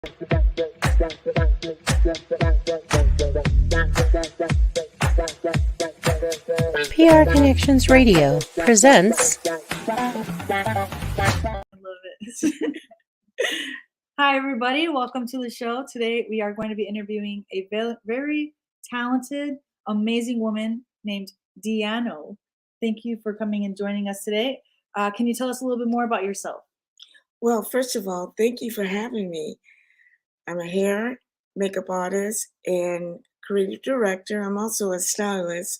PR Connections Radio presents. I love it. Hi, everybody. Welcome to the show. Today, we are going to be interviewing a very talented, amazing woman named Dianne O. Thank you for coming and joining us today. Can you tell us a little bit more about yourself? Well, first of all, thank you for having me. I'm a hair, makeup artist, and creative director. I'm also a stylist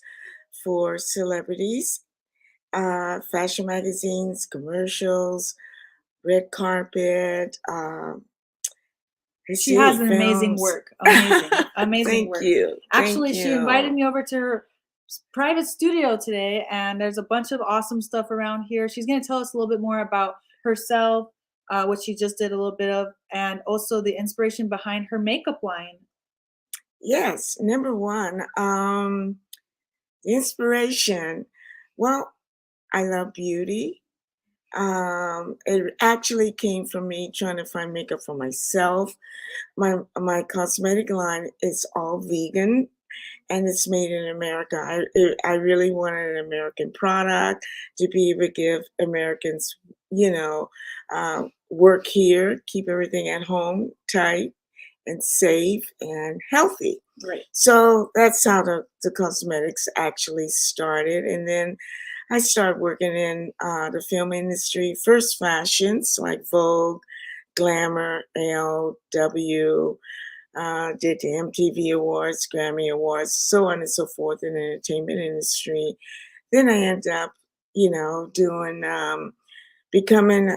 for celebrities, fashion magazines, commercials, red carpet, She has an amazing films. work. Amazing Thank work. you. Actually, Thank she invited you. me over to her private studio today, and there's a bunch of awesome stuff around here. She's going to tell us a little bit more about herself, what she just did a little bit of, and also the inspiration behind her makeup line. Yes, number one, inspiration. Well, I love beauty. It actually came from me trying to find makeup for myself. My cosmetic line is all vegan and it's made in America. I really wanted an American product to be able to give Americans, work here, keep everything at home tight and safe and healthy. Right. So that's how the cosmetics actually started. And then I started working in the film industry, first fashions like Vogue, Glamour, L, W, did the MTV Awards, Grammy Awards, so on and so forth in the entertainment industry. Then I ended up, doing, becoming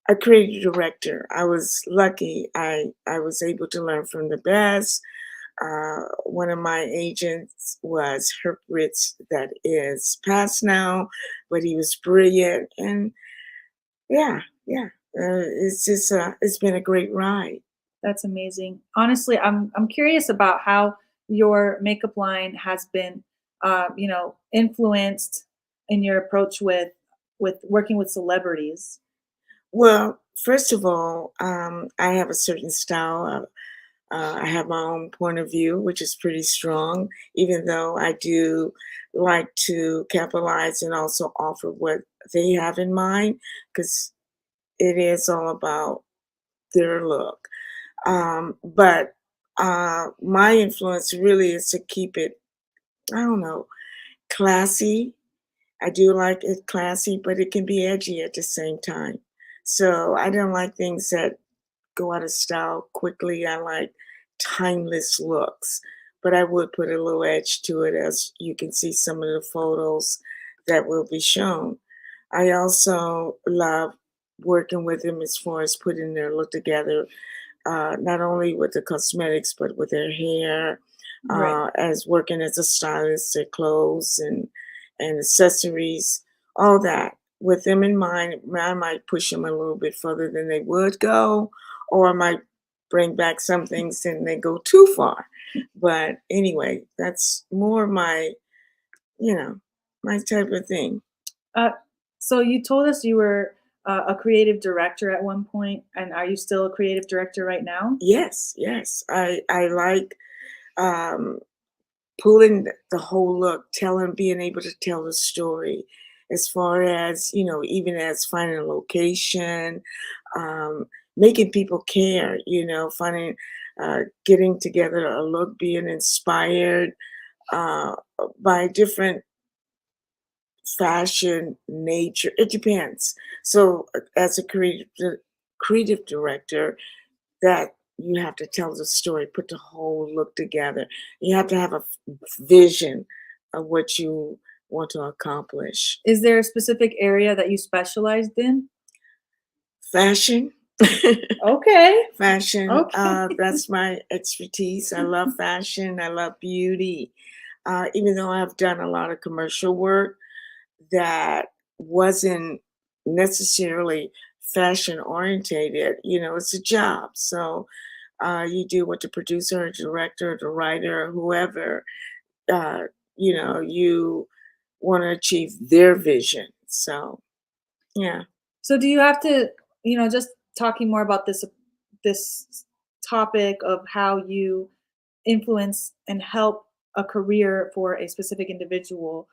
a creative director. I was lucky. I was able to learn from the best. One of my agents was Herb Ritz, that is passed now, but he was brilliant. And yeah, it's been a great ride. That's amazing. Honestly, I'm curious about how your makeup line has been, influenced in your approach with working with celebrities. Well, first of all, I have a certain style. I have my own point of view, which is pretty strong, even though I do like to capitalize and also offer what they have in mind, because it is all about their look. But my influence really is to keep it, I don't know, classy. I do like it classy, but it can be edgy at the same time. So I don't like things that go out of style quickly. I like timeless looks, but I would put a little edge to it, as you can see some of the photos that will be shown. I also love working with them as far as putting their look together, not only with the cosmetics, but with their hair, Right. as working as a stylist, their clothes and accessories, all that. With them in mind, I might push them a little bit further than they would go, or I might bring back some things and they go too far. But anyway, that's more you know, my type of thing. Uh, so you told us you were a creative director at one point, and are you still a creative director right now? Yes, yes. I like um, pulling the whole look, being able to tell the story, as far as, even as finding a location, um, making people care, getting together a look, being inspired uh, by different fashion, nature. It depends. So, as a creative director, that you have to tell the story, put the whole look together. You have to have a vision of what you want to accomplish. Is there a specific area that you specialized in? Fashion. Okay. Fashion, Okay. that's my expertise. I love fashion. I love beauty. Even though I've done a lot of commercial work that wasn't necessarily fashion orientated, it's a job. So you do what the producer, or director, the writer, or whoever, uh, you want to achieve their vision. So, yeah. So do you have to, just talking more about this this topic of how you influence and help a career for a specific individual.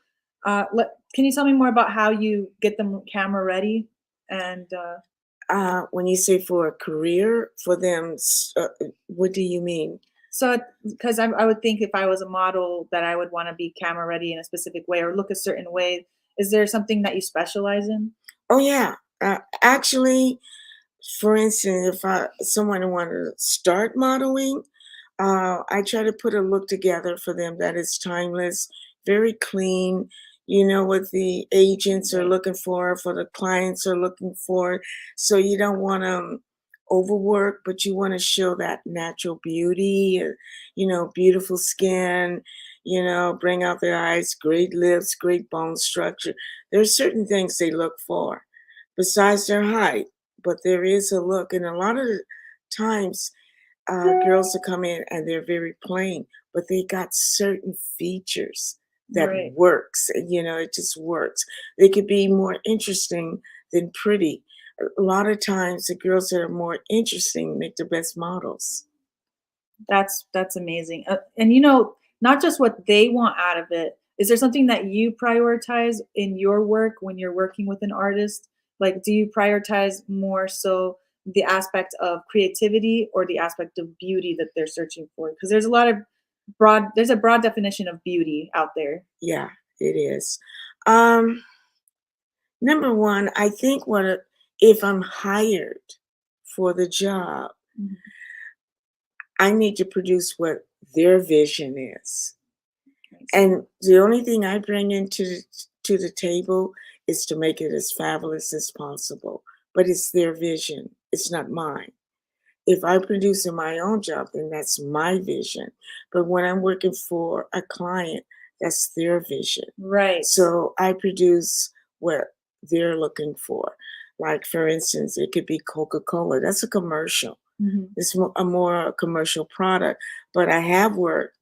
Can you tell me more about how you get them camera ready? And When you say for a career, for them, what do you mean? so, because I would think if I was a model that I would want to be camera ready in a specific way or look a certain way. Is there something that you specialize in? Oh yeah, actually, for instance, if someone wanted to start modeling, I try to put a look together for them that is timeless, very clean. You know what the agents are Right. looking for the clients are looking for. So you don't want to overwork, but you want to show that natural beauty, beautiful skin, bring out their eyes, great lips, great bone structure. There's certain things they look for besides their height, but there is a look. And a lot of the times, girls will come in and they're very plain, but they got certain features that Right. works. It just works. They could be more interesting than pretty. A lot of times, the girls that are more interesting make the best models. That's amazing. And not just what they want out of it. Is there something that you prioritize in your work when you're working with an artist? Like, do you prioritize more so the aspect of creativity or the aspect of beauty that they're searching for? Because there's a broad definition of beauty out there. Yeah, it is. Um, Number one, I think if I'm hired for the job, Mhm. I need to produce what their vision is. I see. And the only thing I bring to the table is to make it as fabulous as possible. But it's their vision. It's not mine. If I produce in my own job, then that's my vision. But when I'm working for a client, that's their vision. Right. So I produce what they're looking for. Like, for instance, it could be Coca-Cola. That's a commercial. Mhm. It's a more commercial product. But I have worked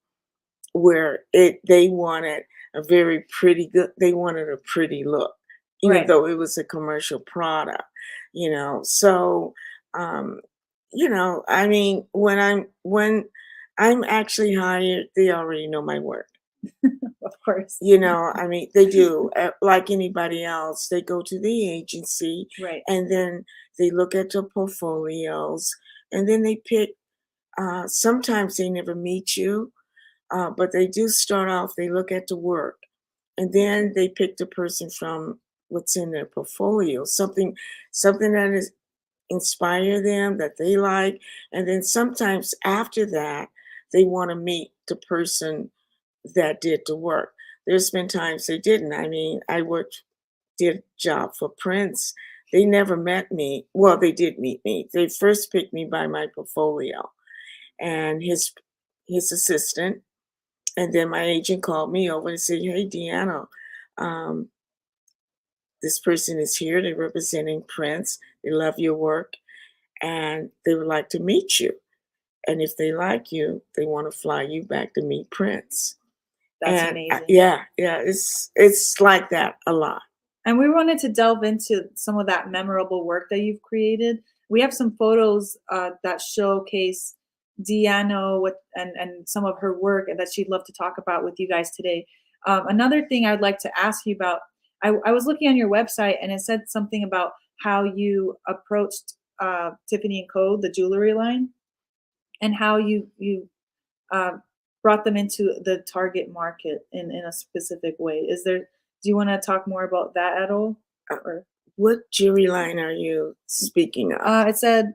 where they wanted a very pretty good they wanted a pretty look, even Right. though it was a commercial product. So um I mean, when I'm actually hired, they already know my work. Of course. I mean, they do. Like anybody else, they go to the agency Right. and then they look at the portfolios and then they pick. Sometimes they never meet you, but they do start off, they look at the work and then they pick the person from what's in their portfolio, something that is inspire them that they like. And then sometimes after that, they want to meet the person that did the work. There's been times they didn't. I mean, did a job for Prince. They never met me. Well, they did meet me. They first picked me by my portfolio and his assistant. And then my agent called me over and said, "Hey, Dianne O, this person is here. They're representing Prince. They love your work and they would like to meet you. And if they like you, they want to fly you back to meet Prince." That's And amazing. yeah, it's like that a lot. And we wanted to delve into some of that memorable work that you've created. We have some photos that showcase Dianne O with and some of her work that she'd love to talk about with you guys today. Another thing I'd like to ask you about, I was looking on your website and it said something about how you approached Tiffany and Co, the jewelry line, and how you uh, brought them into the target market in a specific way. Do you want to talk more about that at all? Uh, Or what jewelry line are you speaking of? it said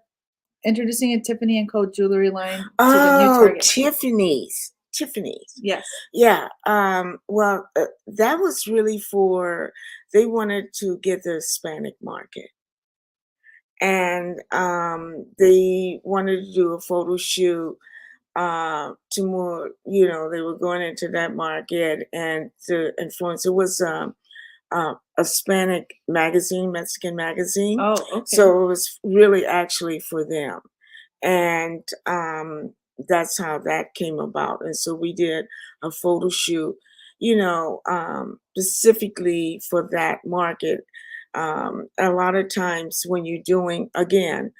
introducing a Tiffany and Co jewelry line to the new Oh, target market. Tiffany's. Tiffany's. Yes. Yeah. Well, that was really they wanted to get the Hispanic market. And they wanted to do a photo shoot to more, they were going into that market and to influence. It was a Hispanic magazine, Mexican magazine. Oh, okay. So it was really actually for them. And that's how that came about. And so we did a photo shoot, specifically for that market. A lot of times when you're doing, again,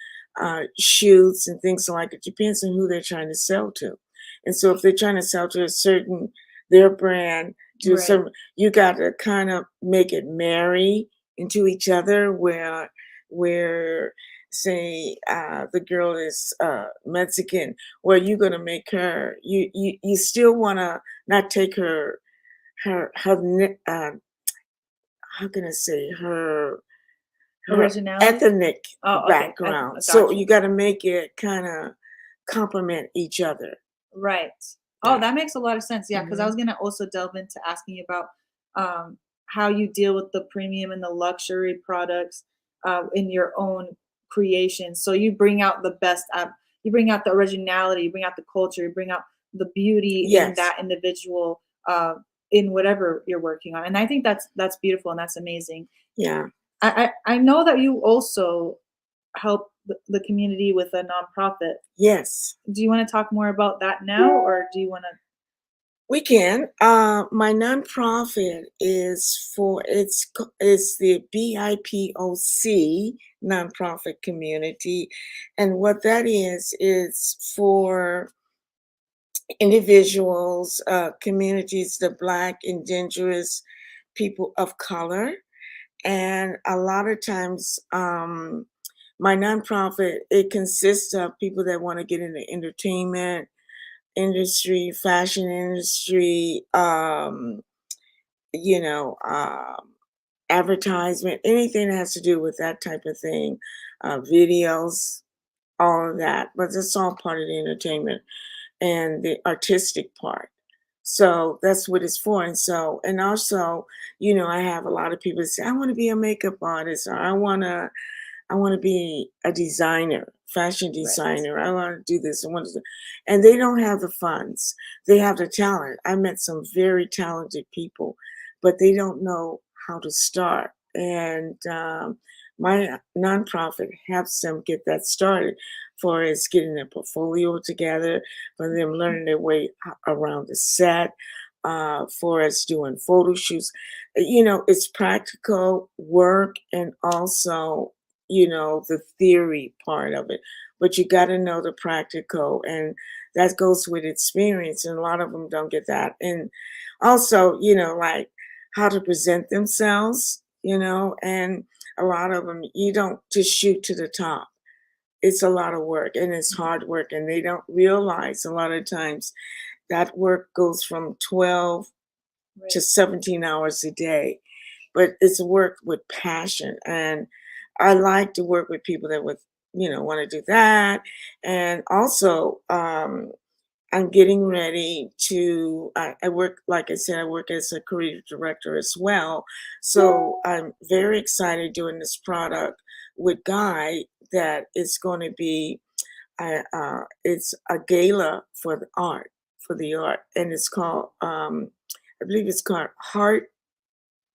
shoots and things like it. Depends on who they're trying to sell to. And so if they're trying to sell to a certain their brand to a Right. certain, you got to kind of make it marry into each other where say the girl is Mexican, where you're gonna make her you still wanna not take her how can I say her Originality? ethnic Oh, okay. background. So Gotcha. you got to make it kind of complement each other. Right. Oh, Yeah. that makes a lot of sense. Yeah, because I Hmm. was gonna also delve into asking you about how you deal with the premium and the luxury products in your own creation. So you bring out the best, you bring out the originality, you bring out the culture, you bring out the beauty in Yes. that individual in whatever you're working on. And I think that's beautiful and that's amazing. Yeah. I know that you also help the community with a nonprofit. Yes. Do you wanna talk more about that now, or do you wanna We can. My nonprofit is for it's the BIPOC nonprofit community, and what that is for individuals, communities, the Black, Indigenous, people of color. And a lot of times, my nonprofit, it consists of people that want to get into entertainment industry, fashion industry, you know, advertisement, anything that has to do with that type of thing, videos, all of that. But it's all part of the entertainment and the artistic part. So that's what it's for. And so, and also, I have a lot of people say, I want to be a makeup artist, or I want to be a designer, fashion right. designer. I want to do this. I want to do, and they don't have the funds. They have the talent. I met some very talented people, but they don't know how to start. And my nonprofit helps them get that started, for as getting their portfolio together, for them learning their way around the set, for us doing photo shoots. It's practical work and also the theory part of it. But you got to know the practical, and that goes with experience. And a lot of them don't get that. And also, like how to present themselves, and a lot of them, you don't just shoot to the top. It's a lot of work and it's hard work, and they don't realize a lot of times that work goes from 12 to Right. 17 hours a day, but it's work with passion. And I like to work with people that would, want to do that. And also, I'm getting ready to, I work, like I said, I work as a creative director as well. So I'm very excited doing this product with Guy that is going to be, it's a gala for the art. And it's called, I believe it's called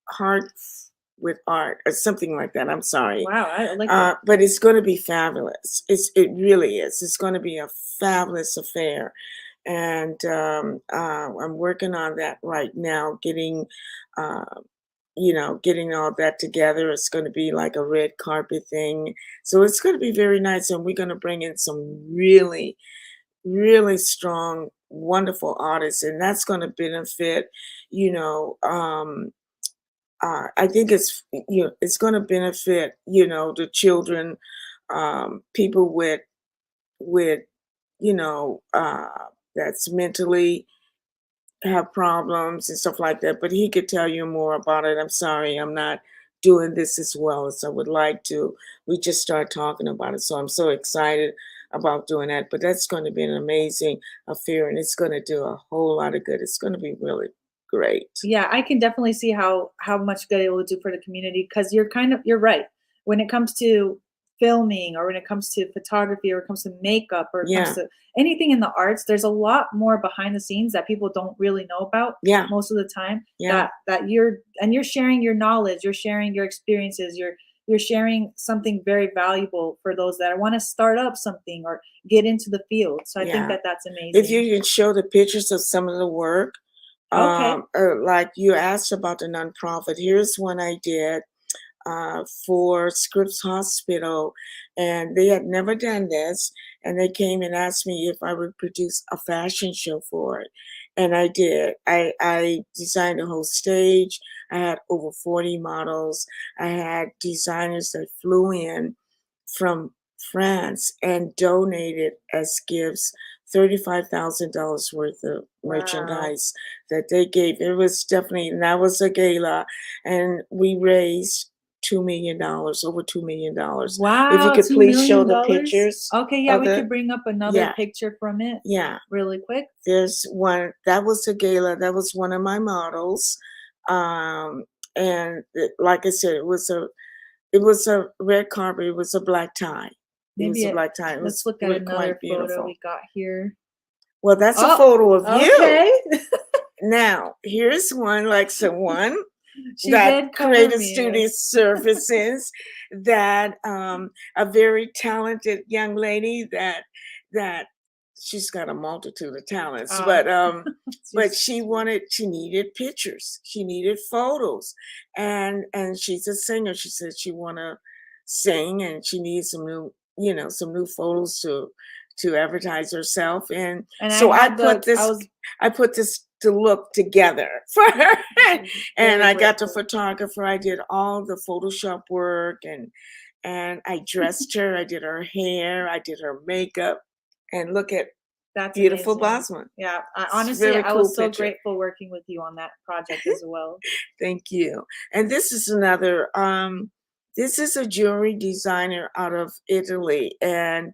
Hearts with Art or something like that. I'm sorry. Wow, I like that. But it's going to be fabulous. It really is. It's going to be a fabulous affair, and I'm working on that right now. Uh, getting all that together. It's going to be like a red carpet thing, so it's going to be very nice. And we're going to bring in some really, really strong, wonderful artists, and that's going to benefit. You know. I think it's going to benefit the children, people with you know uh, that's mentally have problems and stuff like that. But he could tell you more about it. I'm sorry, I'm not doing this as well as I would like to. We just started talking about it, so I'm so excited about doing that. But that's going to be an amazing affair, and it's going to do a whole lot of good. It's going to be really great. Yeah, I can definitely see how much good it will do for the community because you're right. When it comes to filming or when it comes to photography or it comes to makeup or it comes Yeah, to anything in the arts, there's a lot more behind the scenes that people don't really know about yeah, most of the time yeah. that you're sharing your knowledge, you're sharing your experiences, you're sharing something very valuable for those that want to start up something or get into the field. So I think Yeah. that that's If you amazing. can show the pictures of some of the work, Okay. like you asked about the nonprofit, here's one I did for Scripps Hospital. and they had never done this, and they came and asked me if I would produce a fashion show for it, and I did. I designed a whole stage. I had over 40 models. I had designers that flew in from France and donated as gifts $35,000 worth of Wow. merchandise that they gave. It was definitely, and that was a gala, and we raised $2 million, over $2 million. If you Wow, could $2 please show million? the pictures Okay, yeah, of we the, could bring up another yeah, picture from it yeah. really quick. There's one, that was a gala, that was one of my models. And like I said, it was a red carpet, it was a black tie. It was Maybe a black tie. It let's was look at really another quite photo beautiful. we got here. Well, that's a Oh, photo of you. okay. Now, here's one like someone She that did cover creative me. studio services that a very talented young lady that she's got a multitude of talents, but she needed pictures, she needed photos, and she's a singer. She said she want to sing and she needs some new, some new photos to advertise herself, and so I put this to look together for her. And I got the photographer. I did all the Photoshop work, and I dressed her. I did her hair. I did her makeup. And look at That's beautiful amazing. Basma. Yeah, It's honestly, really I cool was so picture. grateful working with you on that project as well. Thank you. And this is another. This is a jewelry designer out of Italy, and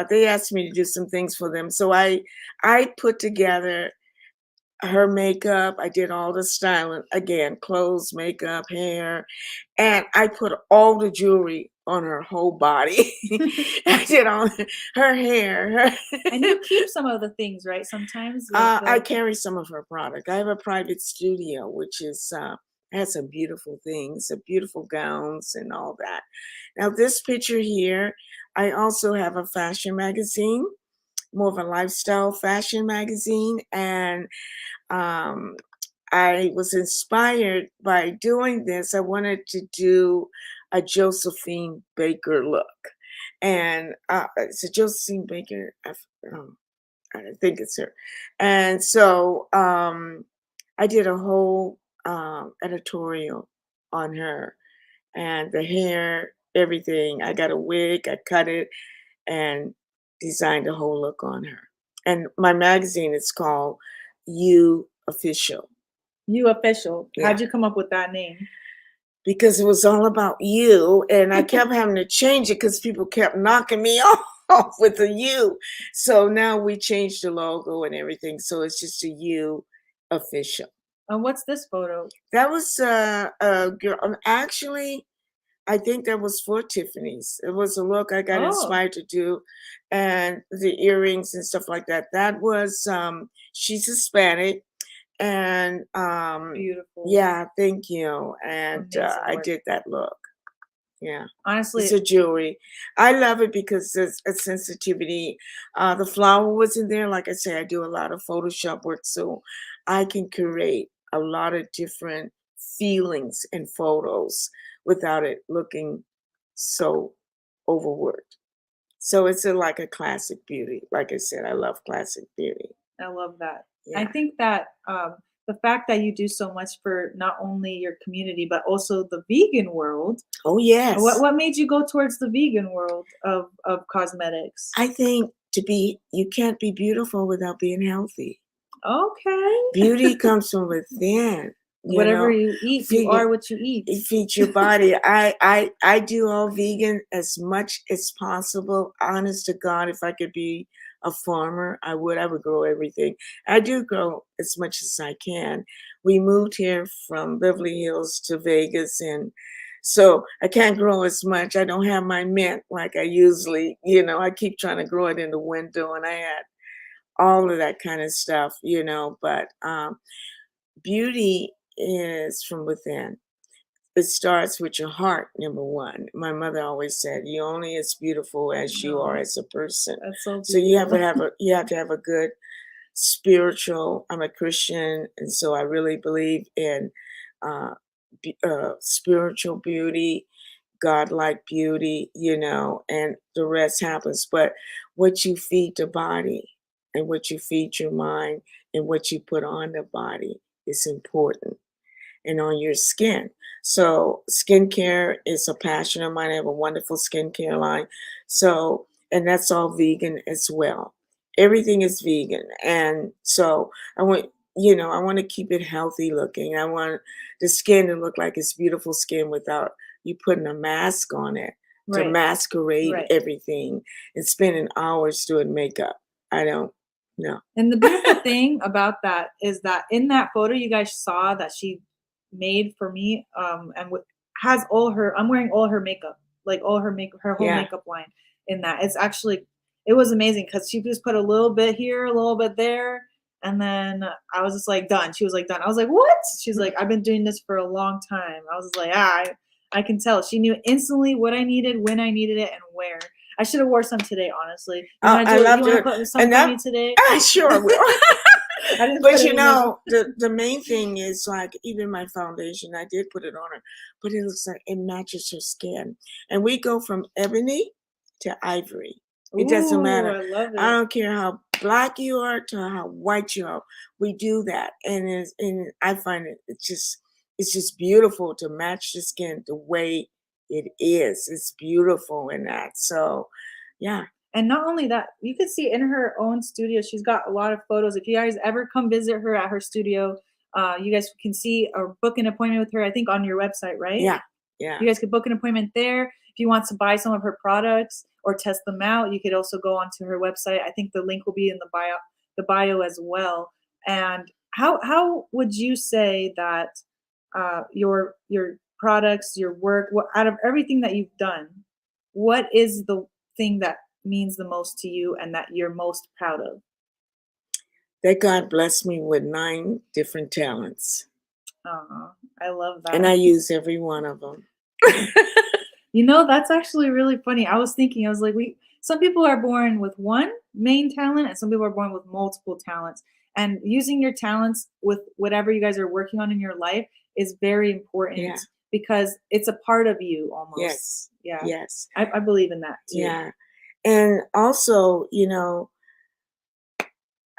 they asked me to do some things for them. So I put together her makeup. I did all the styling again, clothes, makeup, hair, and I put all the jewelry on her whole body. I did all her hair. And you keep some of the things, right? Sometimes I carry some of her product. I have a private studio, which is has some beautiful things, some beautiful gowns and all that. Now this picture here, I also have a fashion magazine, more of a lifestyle fashion magazine, and I was inspired by doing this. I wanted to do a Josephine Baker look, and it's a Josephine Baker. I think it's her, and so I did a whole editorial on her and the hair, everything. I got a wig, I cut it, and designed a whole look on her. And my magazine is called You Official. You Official. Yeah. How'd you come up with that name? Because it was all about you, and I kept having to change it because people kept knocking me off with the U. So now we changed the logo and everything, so it's just a You Official. And what's this photo? That was a girl. Actually, I think that was for Tiffany's. It was a look I got inspired to do, and the earrings and stuff like that. That was she's Hispanic, and Beautiful. yeah, thank you. And I did that look. Yeah, honestly, it's a jewelry. I love it because there's a sensitivity. The flower was in there. Like I say, I do a lot of Photoshop work, so I can create a lot of different feelings in photos without it looking so overworked. So it's like a classic beauty. Like I said, I love classic beauty. I love that. Yeah. I think that the fact that you do so much for not only your community but also the vegan world. Oh yes. What made you go towards the vegan world of cosmetics? I think you can't be beautiful without being healthy. Okay. Beauty comes from within. Whatever you eat, you are what you eat. It feeds your body. I do all vegan as much as possible. Honest to God, if I could be a farmer, I would grow everything. I do grow as much as I can. We moved here from Beverly Hills to Vegas, and so I can't grow as much. I don't have my mint like I usually, I keep trying to grow it in the window, and I had all of that kind of stuff, but beauty is from within. It starts with your heart, number one. My mother always said, "You're only as beautiful as you are as a person." That's so So you have to have a good spiritual. I'm a Christian, and so I really believe in spiritual beauty, godlike beauty, and the rest happens. But what you feed the body and what you feed your mind and what you put on the body is important, and on your skin. So skincare is a passion of mine. I have a wonderful skincare line. So, and that's all vegan as well. Everything is vegan. And so I want to keep it healthy looking. I want the skin to look like it's beautiful skin without you putting a mask on it to Right. masquerade Right. everything and spending hours doing makeup. I don't know. And the beautiful thing about that is that in that photo you guys saw that she made for me, and has all her, I'm wearing all her makeup, like all her her whole Yeah. makeup line in that. It was amazing because she just put a little bit here, a little bit there, and then I was just like done. She was like done. I was like, what? She's like, I've been doing this for a long time. I was like, I can tell. She knew instantly what I needed, when I needed it, and where. I should have wore some today, honestly. You I love want to it. put some And for that, me today? I sure will. I didn't But put any makeup. the main thing is like even my foundation, I did put it on her, but it looks like it matches her skin. And we go from ebony to ivory. It doesn't Ooh, matter. I love I it. don't care how black you are to how white you are. We do that. And I find it's just beautiful to match the skin the way it is. It's beautiful in that. So yeah. And not only that, you can see in her own studio, she's got a lot of photos. If you guys ever come visit her at her studio, you guys can see or book an appointment with her, I think on your website, right? Yeah. Yeah. You guys could book an appointment there. If you want to buy some of her products or test them out, you could also go onto her website. I think the link will be in the bio as well. And how would you say that your products, your work, out of everything that you've done, what is the thing that means the most to you and that you're most proud of? That God blessed me with 9 different talents, I love and I that. use every one of them. That's actually really funny. I was like, some people are born with one main talent and some people are born with multiple talents. And using your talents with whatever you guys are working on in your life is very important Yeah. because it's a part of you almost. Yes. Yeah. Yes. I believe in that too. Yeah. And also,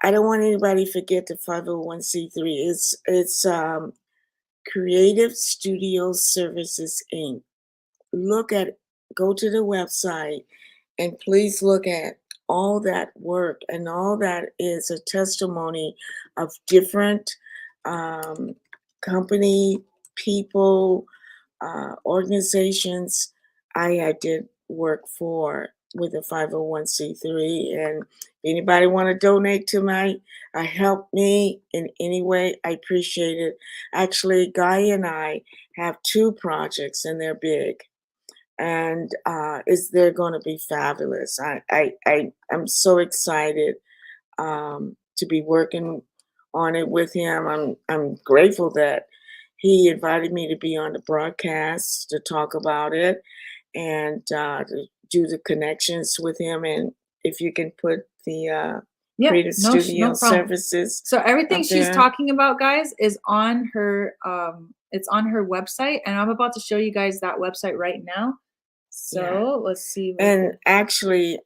I don't want anybody to forget the 501c3. It's Creative Studio Services Inc. Go to the website and please look at all that work, and all that is a testimony of different company, people, organizations I did work for with a 501c3. And anybody want to donate to help me in any way, I appreciate it. Actually, Guy and I have 2 projects and they're big. And they're going to be fabulous. I'm so excited to be working on it with him. I'm grateful that he invited me to be on the broadcast to talk about it and to do the connections with him. And if you can put the Creative Studio no problem. Services. So everything up she's there. talking about, guys, is on her it's on her website, and I'm about to show you guys that website right now. So let's see. And actually,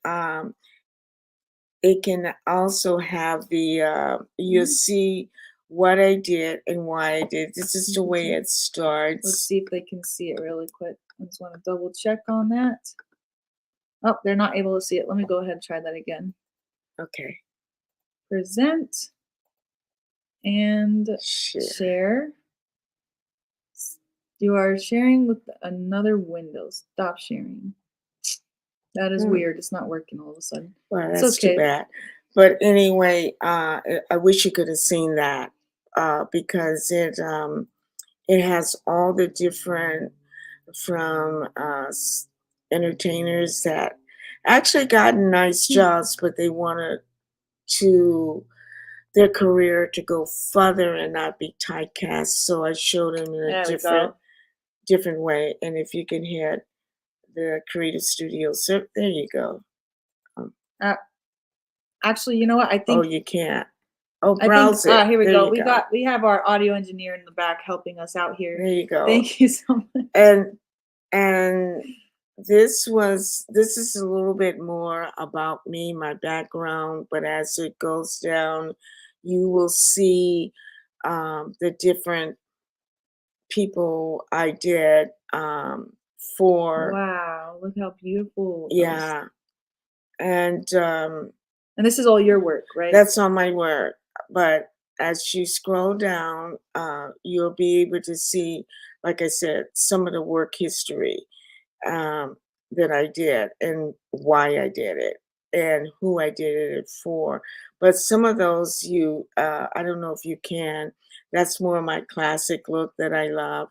it can also have the you'll see what I did and why I did. This is the way it starts. Let's see if they can see it really quick. I just want to double check on that. Oh, they're not able to see it. Let me go ahead and try that again. Okay. Present and share. You are sharing with another window. Stop sharing. That is weird. It's not working all of a sudden. Well, that's too bad. But anyway, I wish you could have seen that because it has all the different from entertainers that actually got nice jobs, but they wanted their career to go further and not be typecast. So I showed them in a different way. And if you can hit the Creative Studio, so there you go. Actually, you know what? I think. Oh, you can't. Oh, browse it. Here we There go. you go. We have our audio engineer in the back helping us out here. There you go. Thank you so much. and this is a little bit more about me, my background, but as it goes down, you will see the different people I did for Wow, look how beautiful those. yeah, and And this is all your work, right? that's on my work. But as you scroll down, you'll be able to see, like I said, some of the work history um, that I did and why I did it and who I did it for. But some of those I don't know if you can. That's more my classic look that I love.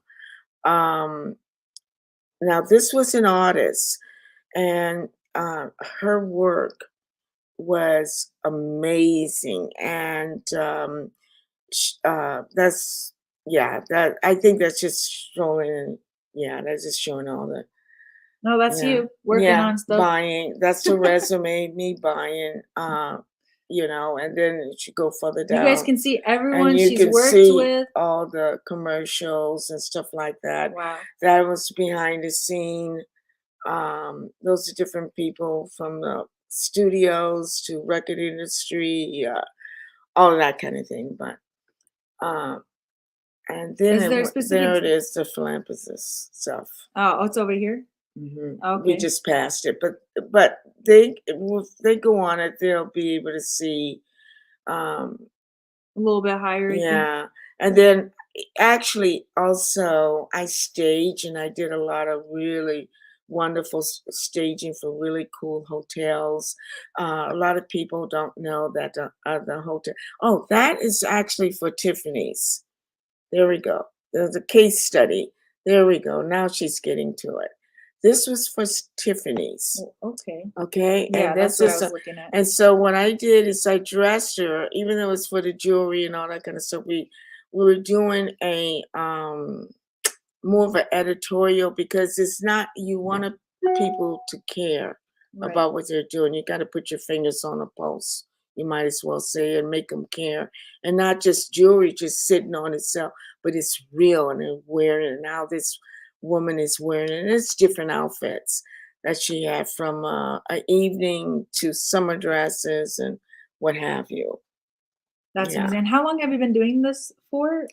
Um, Now, this was an artist, and her work was amazing. And that's, yeah, that I think that's just showing, yeah, that's just showing all the, No, that's yeah, you working yeah, on stuff. buying. That's the resume, me buying, and then it should go further You guys down, can see and everyone you she's can worked see with. all the commercials and stuff like that. Wow. That was behind the scene. Those are different people from the studios to record industry, all of that kind of thing. But and then Is there there specific? it is, the philanthropist stuff. Oh, it's over here. We Okay. just passed it, but if they go on it, they'll be able to see. Um, A little bit higher, I think. yeah, and then actually also I stage and I did a lot of really wonderful staging for really cool hotels. A lot of people don't know that the hotel. Oh, that is actually for Tiffany's. There we go. There's a case study. There we go. Now she's getting to it. This was for Tiffany's. Oh, okay. Okay. Yeah, And that's this what I is was looking at. and so what I did is I dressed her, even though it's for the jewelry and all that kind of stuff. We were doing a more of an editorial because it's not you want people to care Right. about what they're doing. You got to put your fingers on the pulse. You might as well say and make them care, and not just jewelry just sitting on itself, but it's real and they're wearing it. Now this woman is wearing it. And it's different outfits that she had from an evening to summer dresses and what have you. That's Yeah. amazing. And how long have you been doing this for?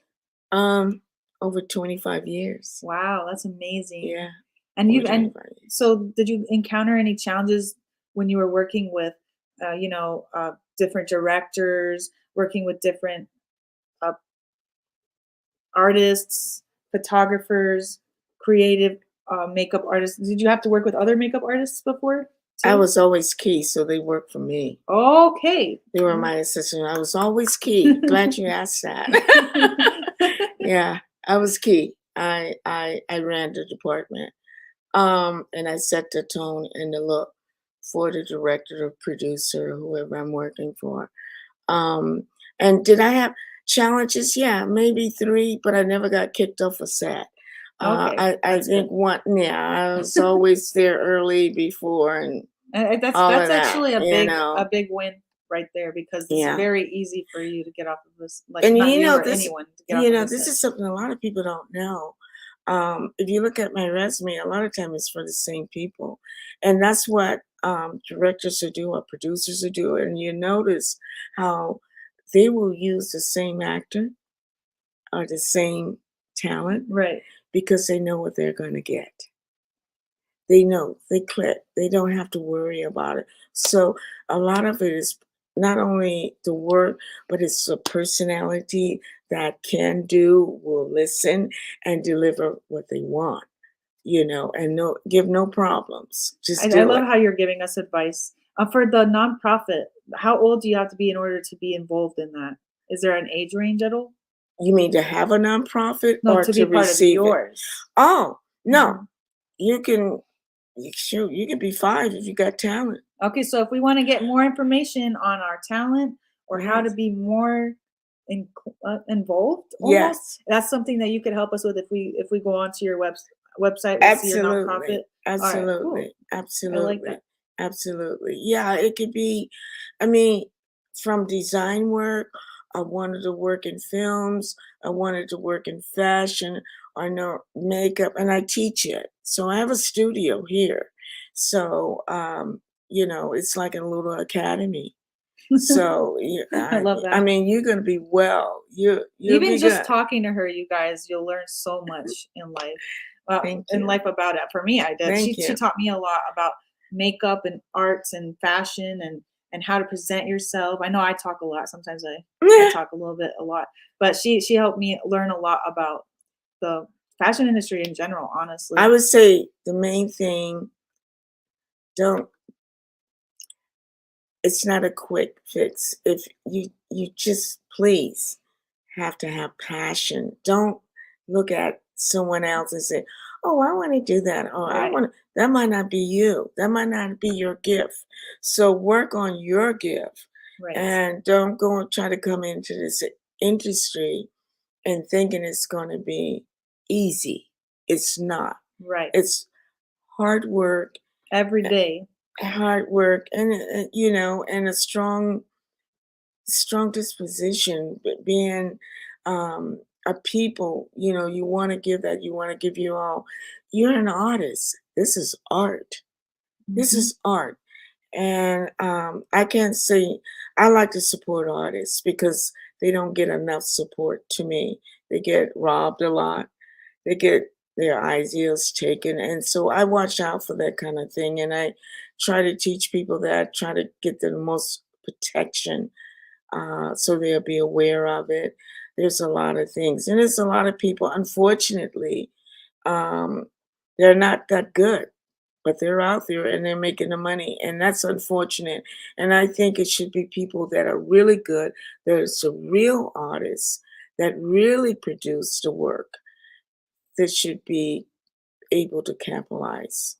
Um, Over 25 years. Wow, that's amazing. Yeah. And Over you've and 25 years. so did you encounter any challenges when you were working with different directors, working with different uh, artists, photographers, creative makeup artists? Did you have to work with other makeup artists before I too? was always key, so they worked for me. Okay. They were my assistant. I was always key. Glad you asked that. Yeah, I was key. I ran the department. And I set the tone and the look for the director or producer, whoever I'm working for. Um, and did I have challenges? Yeah, maybe 3, but I never got kicked off a set. Okay, I that's good. think I was always there early before and all of That's that, actually a you know. big win right there because it's Yeah. very easy for you to get off of this, like And not you you know or this, anyone to get off of this this set. is something a lot of people don't know. If you look at my resume, a lot of time it's for the same people, and that's what directors will do or producers will do. And you notice how they will use the same actor or the same talent Right. because they know what they're going to get. They know, they click, they don't have to worry about it. So a lot of it is not only the work, but it's the personality that can do, will listen, and deliver what they want, and give no problems. Just I do love it. how you're giving us advice. For the nonprofit, how old do you have to be in order to be involved in that? Is there an age range at all? You mean to have a nonprofit No, or to be to part of receive it? yours. Oh, no. Mhm. You can, shoot, you can be 5 if you got talent. Okay, so if we want to get more information on our talent or how to Yes. be more involved, almost, Yes. that's something that you could help us with if we go onto your website, we'll see your nonprofit. Absolutely. All right, cool. I like Absolutely. that. Absolutely. Yeah, it could be, I mean, from design work, I wanted to work in films, I wanted to work in fashion, or no makeup, and I teach it. So I have a studio here. So, it's like a little academy. So, I love I that. mean, you're gonna be well. You'll Even be just good. talking to her, you guys, you'll learn so much in life. Thank In you. life about it. For me, I did. She Thank she you. taught me a lot about makeup and arts and fashion and how to present yourself. I know I talk a lot. Sometimes I talk a lot, but she helped me learn a lot about the fashion industry in general, honestly. I would say the main thing, don't it's not a quick fix. If you just please have to have passion. Don't look at someone else and say, "Oh, I want to do that." Or I Right. want that might not be you. That might not be your gift. So work on your gift Right. and don't go and try to come into this industry and thinking it's going to be easy. It's not. Right. It's hard work, Every day. and a strong disposition, but being a people, you want to give that, you want to give you all. You're an artist. This is art. This Mhm. is art. And I can't say I like to support artists because they don't get enough support to me. They get robbed a lot. They get their ideas taken. And so I watch out for that kind of thing. And I try to teach people that, try to get the most protection so they'll be aware of it. There's a lot of things. And there's a lot of people, unfortunately, um, they're not that good, but they're out there and they're making the money. And that's unfortunate. And I think it should be people that are really good, there's a real artists that really produce the work that should be able to capitalize.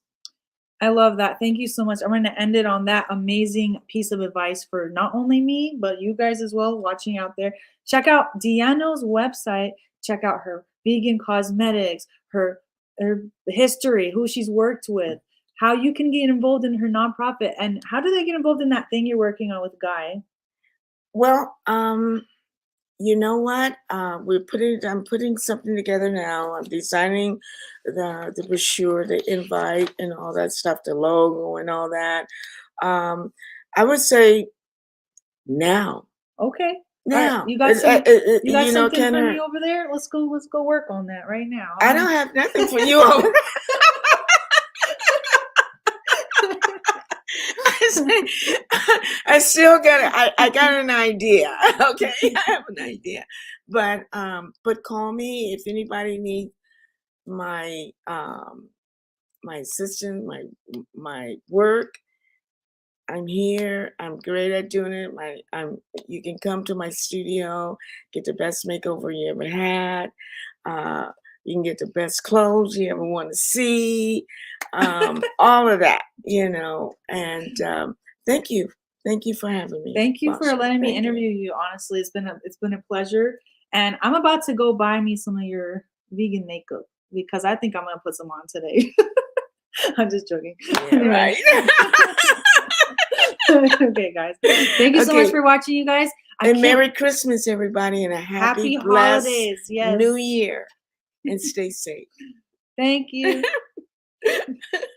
I love that. Thank you so much. I'm going to end it on that amazing piece of advice for not only me, but you guys as well watching out there. Check out Dianne O's website. Check out her vegan cosmetics, her history, who she's worked with, how you can get involved in her nonprofit, and how do they get involved in that thing you're working on with Guy? Well, you know what? I'm putting something together now. I'm designing the brochure, the invite, and all that stuff, the logo and all that. I would say now, Okay. All right. now, You got something can for me her. over there? Let's go work on that right now. I don't have nothing for you. Over. I still got it. I got an idea. Okay, I have an idea, but call me if anybody needs my my assistant, my work. I'm here. I'm great at doing it. You can come to my studio, get the best makeover you ever had. Uh, you can get the best clothes you ever want to see. All of that, And thank you for having me, Thank you for Basma. letting me Thank you. interview you. Honestly, it's been a pleasure, and I'm about to go buy me some of your vegan makeup because I think I'm gonna put some on today. I'm just joking. Yeah, Anyway, right. okay, guys. Thank you so much Okay. for watching, you guys. I And can't. Merry Christmas, everybody, and a Happy blessed holidays. Yes. New Year. And stay safe. Thank you.